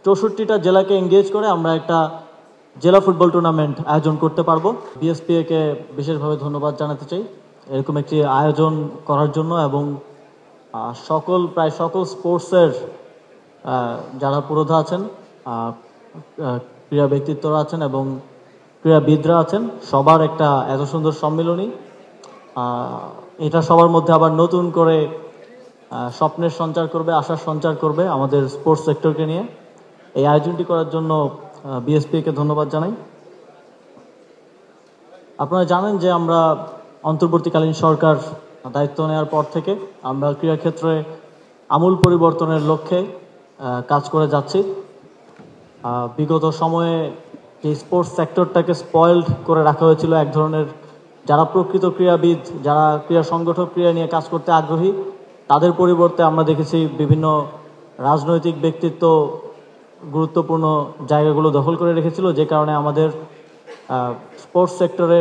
64টা জেলাকে এঙ্গেজ করে আমরা একটা জেলা ফুটবল টুর্নামেন্ট আয়োজন করতে পারবো। বিএসপিএ-কে বিশেষভাবে ধন্যবাদ জানাতে চাই এরকম একটি আয়োজন করার জন্য, এবং প্রায় সকল স্পোর্টসের যারা পুরোধা আছেন, ক্রীড়া ব্যক্তিত্বরা আছেন এবং ক্রীড়াবিদরা আছেন, সবার একটা এত সুন্দর সম্মিলনী, এটা সবার মধ্যে আবার নতুন করে স্বপ্নের সঞ্চার করবে, আশার সঞ্চার করবে আমাদের স্পোর্টস সেক্টরকে নিয়ে। এই আয়োজনটি করার জন্য বিএসপিকে ধন্যবাদ জানাই। আপনারা জানেন যে আমরা অন্তর্বর্তীকালীন সরকার দায়িত্ব নেওয়ার পর থেকে আমরা ক্রীড়াক্ষেত্রে আমূল পরিবর্তনের লক্ষ্যে কাজ করে যাচ্ছি। বিগত সময়ে এই স্পোর্টস সেক্টরটাকে স্পয়েলড করে রাখা হয়েছিল এক ধরনের, যারা প্রকৃত ক্রীড়াবিদ, যারা ক্রীড়া সংগঠক, ক্রীড়া নিয়ে কাজ করতে আগ্রহী, তাদের পরিবর্তে আমরা দেখেছি বিভিন্ন রাজনৈতিক ব্যক্তিত্ব গুরুত্বপূর্ণ জায়গাগুলো দখল করে রেখেছিল, যে কারণে আমাদের স্পোর্টস সেক্টরে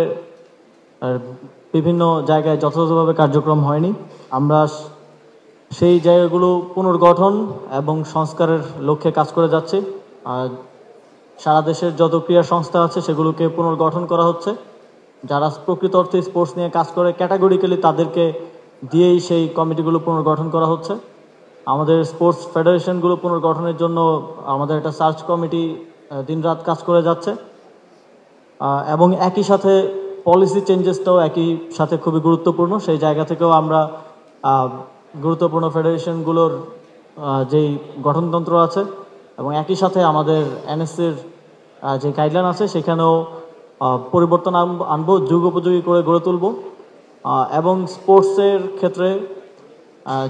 বিভিন্ন জায়গায় যথাযথভাবে কার্যক্রম হয়নি। আমরা সেই জায়গাগুলো পুনর্গঠন এবং সংস্কারের লক্ষ্যে কাজ করে যাচ্ছি। সারা দেশের যত ক্রীড়া সংস্থা আছে সেগুলোকে পুনর্গঠন করা হচ্ছে। যারা প্রকৃত অর্থে স্পোর্টস নিয়ে কাজ করে ক্যাটাগরিক্যালি তাদেরকে দিয়েই সেই কমিটিগুলো পুনর্গঠন করা হচ্ছে। আমাদের স্পোর্টস ফেডারেশনগুলো পুনর্গঠনের জন্য আমাদের একটা সার্চ কমিটি দিনরাত কাজ করে যাচ্ছে, এবং একই সাথে পলিসি চেঞ্জেসটাও একই সাথে খুবই গুরুত্বপূর্ণ। সেই জায়গা থেকেও আমরা গুরুত্বপূর্ণ ফেডারেশনগুলোর যেই গঠনতন্ত্র আছে এবং একই সাথে আমাদের এনএসসির যে গাইডলাইন আছে সেখানেও পরিবর্তন আনবো, যুগোপযোগী করে গড়ে তুলব। এবং স্পোর্টসের ক্ষেত্রে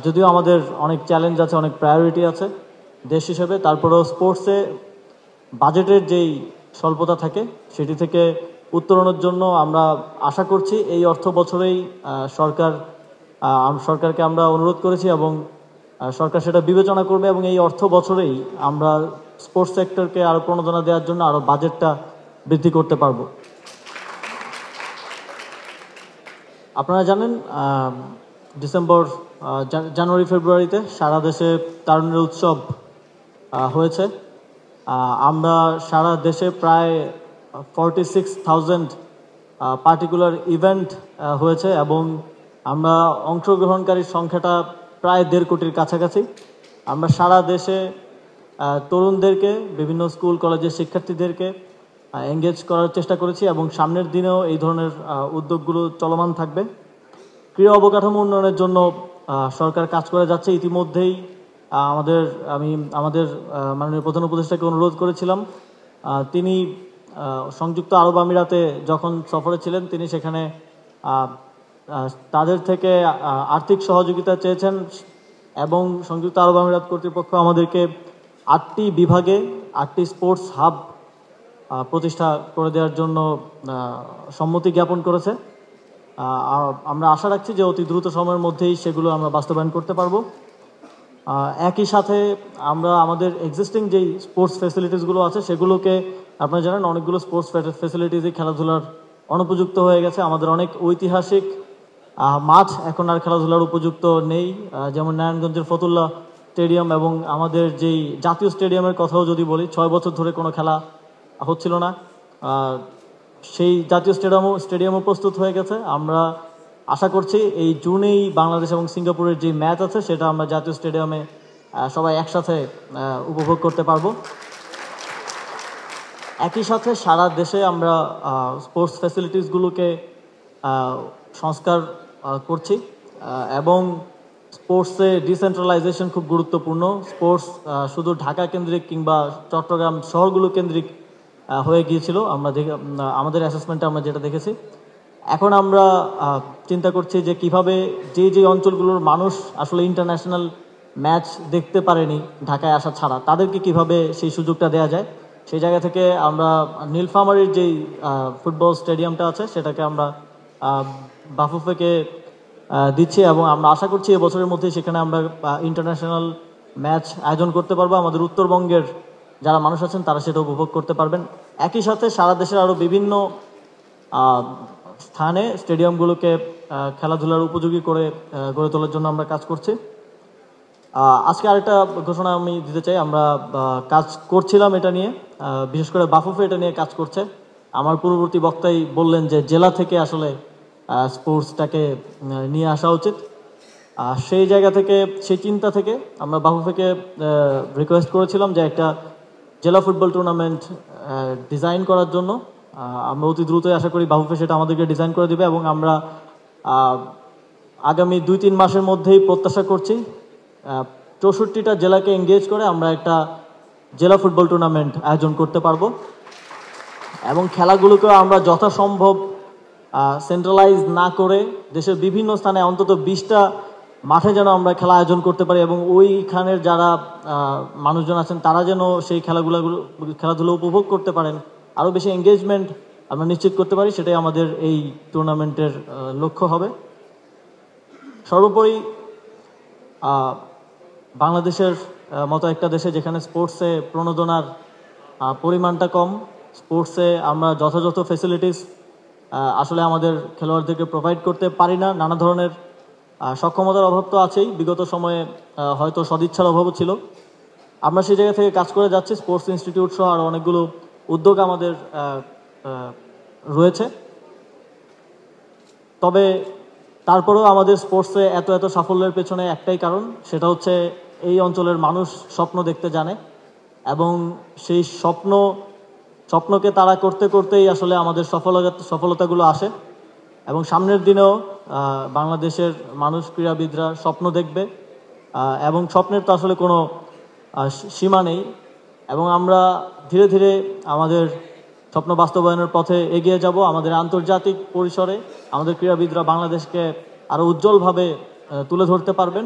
যদিও আমাদের অনেক চ্যালেঞ্জ আছে, অনেক প্রায়োরিটি আছে দেশ হিসেবে, তারপরেও স্পোর্টসে বাজেটের যেই স্বল্পতা থাকে সেটি থেকে উত্তরণের জন্য আমরা আশা করছি এই অর্থ বছরেই সরকারকে আমরা অনুরোধ করেছি এবং সরকার সেটা বিবেচনা করবে, এবং এই অর্থ বছরেই আমরা স্পোর্টস সেক্টরকে আরও প্রণোদনা দেওয়ার জন্য আরও বাজেটটা বৃদ্ধি করতে পারবো। আপনারা জানেন জানুয়ারি ফেব্রুয়ারিতে সারা দেশে তারুণ্যের উৎসব হয়েছে। আমরা সারা দেশে প্রায় 46,000 পার্টিকুলার ইভেন্ট হয়েছে, এবং আমরা অংশগ্রহণকারীর সংখ্যাটা প্রায় 1.5 কোটির কাছাকাছি। আমরা সারা দেশে তরুণদেরকে, বিভিন্ন স্কুল কলেজের শিক্ষার্থীদেরকে এঙ্গেজ করার চেষ্টা করেছি, এবং সামনের দিনেও এই ধরনের উদ্যোগগুলো চলমান থাকবে। ক্রীড়া অবকাঠামো উন্নয়নের জন্য সরকার কাজ করে যাচ্ছে। ইতিমধ্যেই আমি আমাদের মাননীয় প্রধান উপদেষ্টাকে অনুরোধ করেছিলাম, তিনি সংযুক্ত আরব আমিরাতে যখন সফরে ছিলেন তিনি সেখানে তাদের থেকে আর্থিক সহযোগিতা চেয়েছেন, এবং সংযুক্ত আরব আমিরাত কর্তৃপক্ষ আমাদেরকে 8টি বিভাগে 8টি স্পোর্টস হাব প্রতিষ্ঠা করে দেওয়ার জন্য সম্মতি জ্ঞাপন করেছে। আমরা আশা রাখছি যে অতি দ্রুত সময়ের মধ্যেই সেগুলো আমরা বাস্তবায়ন করতে পারবো। একই সাথে আমরা আমাদের এক্সিস্টিং যেই স্পোর্টস ফ্যাসিলিটিসগুলো আছে সেগুলোকে, আপনারা জানেন অনেকগুলো স্পোর্টস ফ্যাসিলিটিসই খেলাধুলার অনুপযুক্ত হয়ে গেছে। আমাদের অনেক ঐতিহাসিক মাঠ এখন আর খেলাধুলার উপযুক্ত নেই, যেমন নারায়ণগঞ্জের ফতুল্লা স্টেডিয়াম, এবং আমাদের যেই জাতীয় স্টেডিয়ামের কথাও যদি বলি, 6 বছর ধরে কোনো খেলা হচ্ছিল না। সেই জাতীয় স্টেডিয়ামও প্রস্তুত হয়ে গেছে। আমরা আশা করছি এই জুনেই বাংলাদেশ এবং সিঙ্গাপুরের যে ম্যাচ আছে সেটা আমরা জাতীয় স্টেডিয়ামে সবাই একসাথে উপভোগ করতে পারবো। একই সাথে সারা দেশে আমরা স্পোর্টস ফ্যাসিলিটিসগুলোকে সংস্কার করছি, এবং স্পোর্টসে ডিসেন্ট্রালাইজেশন খুব গুরুত্বপূর্ণ। স্পোর্টস শুধু ঢাকা কেন্দ্রিক কিংবা চট্টগ্রাম শহরগুলো কেন্দ্রিক হয়ে গিয়েছিল আমাদের অ্যাসেসমেন্টে আমরা যেটা দেখেছি। এখন আমরা চিন্তা করছি যে কিভাবে যে অঞ্চলগুলোর মানুষ আসলে ইন্টারন্যাশনাল ম্যাচ দেখতে পারেনি ঢাকায় আসা ছাড়া, তাদেরকে কিভাবে সেই সুযোগটা দেওয়া যায়। সেই জায়গা থেকে আমরা নীলফামারীর যেই ফুটবল স্টেডিয়ামটা আছে সেটাকে আমরা বাফুফেকে দিচ্ছি, এবং আমরা আশা করছি এবছরের মধ্যে সেখানে আমরা ইন্টারন্যাশনাল ম্যাচ আয়োজন করতে পারবো। আমাদের উত্তরবঙ্গের যারা মানুষ আছেন তারা সেটা উপভোগ করতে পারবেন। একই সাথে সারা দেশের আরও বিভিন্ন স্থানে স্টেডিয়ামগুলোকে খেলাধুলার উপযোগী করে গড়ে তোলার জন্য আমরা কাজ করছি। আজকে আরেকটা ঘোষণা আমি দিতে চাই। আমরা কাজ করছিলাম এটা নিয়ে, বিশেষ করে বাফুফে এটা নিয়ে কাজ করছে। আমার পূর্ববর্তী বক্তাই বললেন যে জেলা থেকে আসলে স্পোর্টসটাকে নিয়ে আসা উচিত। সেই জায়গা থেকে, সেই চিন্তা থেকে আমরা বাফুফেকে রিকোয়েস্ট করেছিলাম যে একটা জেলা ফুটবল টুর্নামেন্ট ডিজাইন করার জন্য। আমরা অতি দ্রুতই আশা করি বাফুফে সেটা আমাদেরকে ডিজাইন করে দিবে, এবং আমরা আগামী 2-3 মাসের মধ্যেই প্রত্যাশা করছি 64টা জেলাকে এঙ্গেজ করে আমরা একটা জেলা ফুটবল টুর্নামেন্ট আয়োজন করতে পারবো, এবং খেলাগুলোকে আমরা যথাসম্ভব সেন্ট্রালাইজ না করে দেশের বিভিন্ন স্থানে অন্তত 20টা মাঠে যেন আমরা খেলা আয়োজন করতে পারি, এবং ওইখানের যারা মানুষজন আছেন তারা যেন সেই খেলাধুলো উপভোগ করতে পারেন, আরও বেশি এঙ্গেজমেন্ট আমরা নিশ্চিত করতে পারি। সেটাই আমাদের এই টুর্নামেন্টের লক্ষ্য হবে। সর্বোপরি বাংলাদেশের মতো একটা দেশে যেখানে স্পোর্টসে প্রণোদনার পরিমাণটা কম, স্পোর্টসে আমরা যথাযথ ফেসিলিটিস আসলে আমাদের খেলোয়াড়দেরকে প্রোভাইড করতে পারি না। নানা ধরনের সক্ষমতার অভাব তো আছেই, বিগত সময়ে হয়তো সদিচ্ছার অভাবও ছিল। আমরা সেই জায়গা থেকে কাজ করে যাচ্ছি। স্পোর্টস ইনস্টিটিউট সহ আরও অনেকগুলো উদ্যোগ আমাদের রয়েছে। তবে তারপরেও আমাদের স্পোর্টসে এত সাফল্যের পেছনে একটাই কারণ, সেটা হচ্ছে এই অঞ্চলের মানুষ স্বপ্ন দেখতে জানে, এবং সেই স্বপ্নকে তারা করতে করতেই আসলে আমাদের সফলতাগুলো আসে। এবং সামনের দিনেও বাংলাদেশের মানুষ, ক্রীড়াবিদরা স্বপ্ন দেখবে, এবং স্বপ্নের তো আসলে কোনো সীমা নেই, এবং আমরা ধীরে ধীরে আমাদের স্বপ্ন বাস্তবায়নের পথে এগিয়ে যাব। আমাদের আন্তর্জাতিক পরিসরে আমাদের ক্রীড়াবিদরা বাংলাদেশকে আরও উজ্জ্বলভাবে তুলে ধরতে পারবেন।